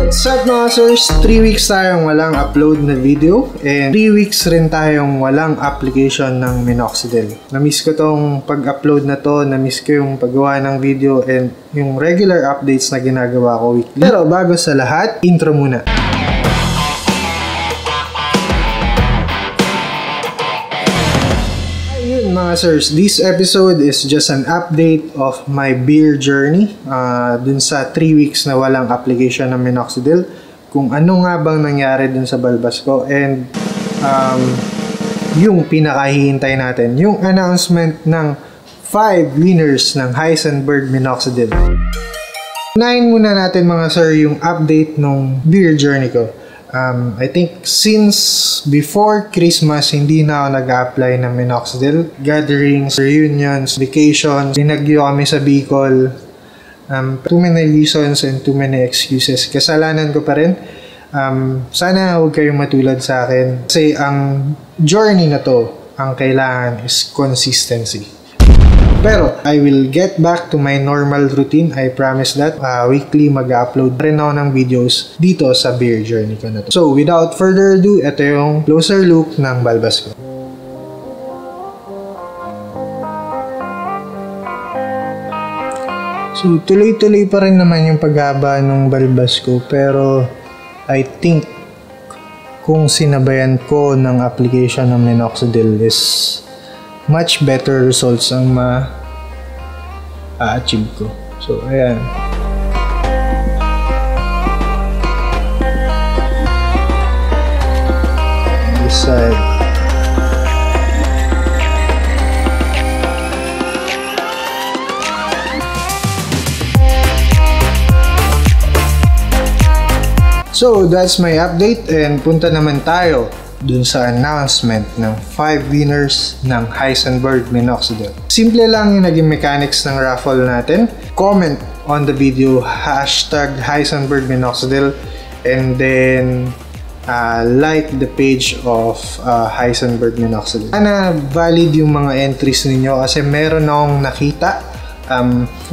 What's up mga sirs? 3 weeks tayong walang upload na video and 3 weeks rin tayong walang application ng Minoxidil. Namiss ko tong pag-upload na to, namiss ko yung paggawa ng video and yung regular updates na ginagawa ko weekly. Pero bago sa lahat, intro muna. Mga sirs, this episode is just an update of my beer journey dun sa 3 weeks na walang application ng Minoxidil, kung ano nga bang nangyari dun sa balbas ko and yung pinakahihintay natin, yung announcement ng 5 winners ng Heisenberg Minoxidil. Unahin muna natin mga sir yung update ng beer journey ko. I think since before Christmas, hindi na ako nag-apply ng Minoxidil. Gatherings, reunions, vacations, binagyo kami sa Bicol. Too many reasons and too many excuses. Kasalanan ko pa rin. Sana huwag kayong matulad sa akin. Kasi ang journey na to, ang kailangan is consistency. Pero, I will get back to my normal routine. I promise that. Weekly mag-upload rin ako ng videos dito sa beer journey ko na to. So, without further ado, ito yung closer look ng balbas ko. So, tuloy-tuloy pa rin naman yung paghaba ng balbas ko. Pero, I think kung sinabayan ko ng application ng Minoxidil is much better results ang ma-achieve ko. So, ayan. This side. So, that's my update and punta naman tayo dun sa announcement ng 5 winners ng Heisenberg Minoxidil. Simple lang yung naging mechanics ng raffle natin. Comment on the video #Heisenberg Minoxidil and then like the page of Heisenberg Minoxidil. Sana valid yung mga entries ninyo kasi meron akong nakita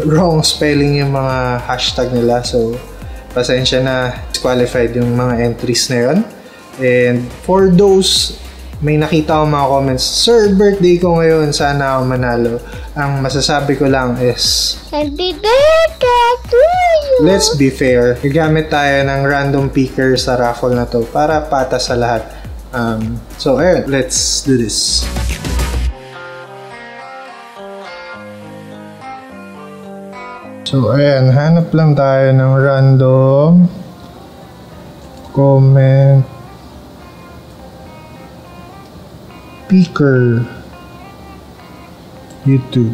wrong spelling yung mga hashtag nila, so pasensya na, disqualified yung mga entries na yun. And for those, may nakita ko mga comments, "Sir, birthday ko ngayon, sana ako manalo." Ang masasabi ko lang is, happy birthday to you! Let's be fair. Gagamit tayo ng random picker sa raffle na to para patas sa lahat. So, ayun, let's do this. So, ayan, hanap lang tayo ng random comment picker YouTube.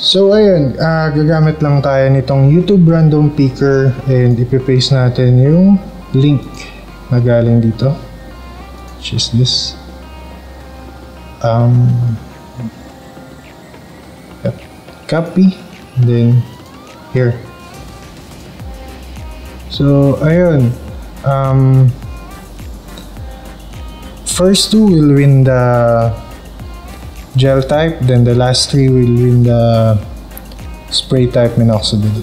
So ayun, gagamit lang tayo nitong YouTube random picker and ipipaste natin yung link na galing dito, which is this. Copy, then here. So ayun, first 2 will win the gel type, then the last 3 will win the spray type Minoxidil.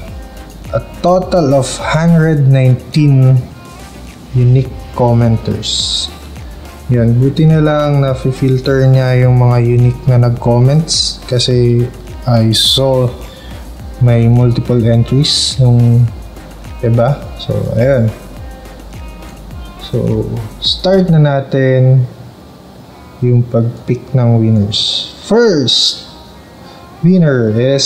A total of 119 unique commenters. Yan, buti na lang na filter niya yung mga unique na nag-comments kasi I saw may multiple entries nung iba. So, ayun. So, start na natin yung pag-pick ng winners. First winner is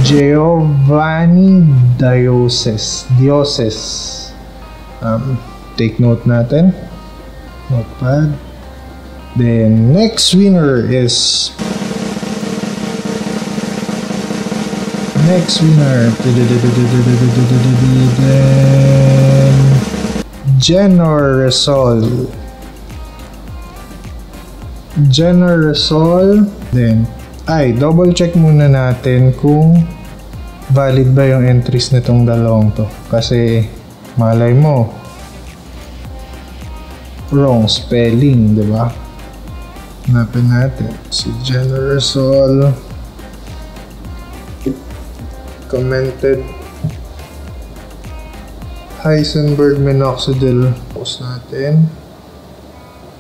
Giovanni Dioses. Take note natin. Notepad. Then, next winner is Generosol. Then, double check muna natin kung valid ba yung entries nitong dalawang to. Kasi, malay mo, wrong spelling, diba? Hanapin natin si Generosol. commented Heisenberg minoxidil. Post natin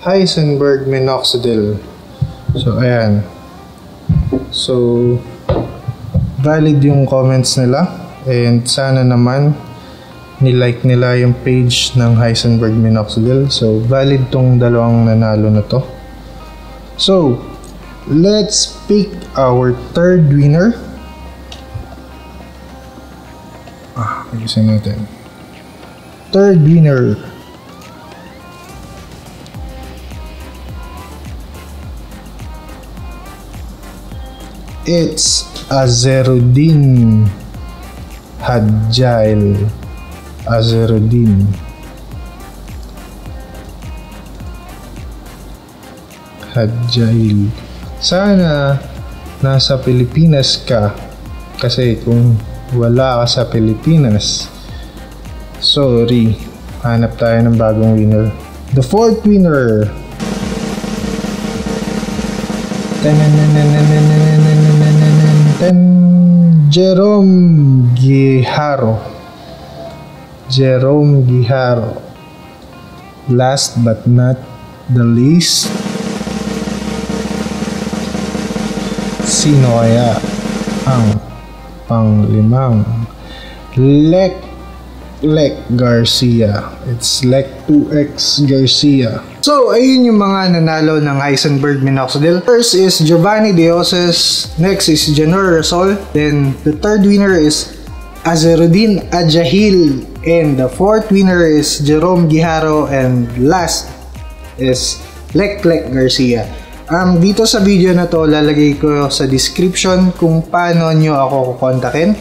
Heisenberg minoxidil. So ayan, so valid yung comments nila, and sana naman nilike nila yung page ng Heisenberg minoxidil. So valid tong dalawang nanalo na to. So let's pick our third winner. Ayusin natin. Third winner. It's Azerudin Hadjail. Azerudin Hadjail. Sana nasa Pilipinas ka, kasi kung wala ka sa Pilipinas, sorry, hanap tayo ng bagong winner. The fourth winner, Jerome Guijaro. Jerome Guijaro. Last but not the least, sino kaya ang panglimang? Lek Garcia. It's Lek 2X Garcia. So, ayun yung mga nanalo ng Heisenberg minoxidil. First is Giovanni Dioses. Next is Janor Rasol. Then, the third winner is Azerudin Adjahil. And the fourth winner is Jerome Guijaro. And last is Lek Garcia. Dito sa video na to, lalagay ko sa description kung paano nyo ako kukontakin.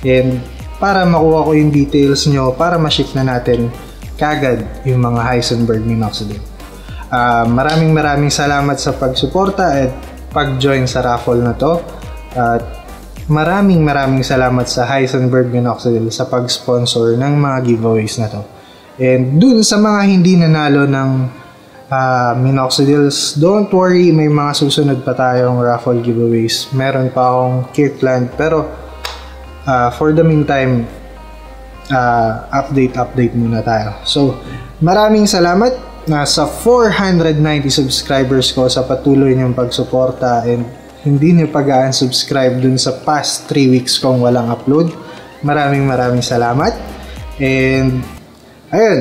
And para makuha ko yung details nyo, para ma-ship na natin kagad yung mga Heisenberg minoxidil. Maraming salamat sa pagsuporta at pag-join sa raffle na to. At maraming salamat sa Heisenberg minoxidil sa pag-sponsor ng mga giveaways na to. And dun sa mga hindi nanalo ng minoxidils, don't worry, may mga susunod pa tayong raffle giveaways. Meron pa akong Kirkland, pero for the meantime, update muna tayo. So, maraming salamat sa 490 subscribers ko sa patuloy niyong pagsuporta, and hindi niyo pag-unsubscribe dun sa past 3 weeks kong walang upload. Maraming salamat. And ayun,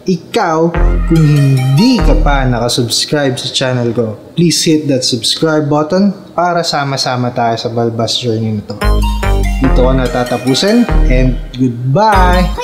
ikaw, kung hindi ka pa nakasubscribe sa channel ko, please hit that subscribe button para sama-sama tayo sa Balbas journey na to. Dito ko natatapusin, and goodbye!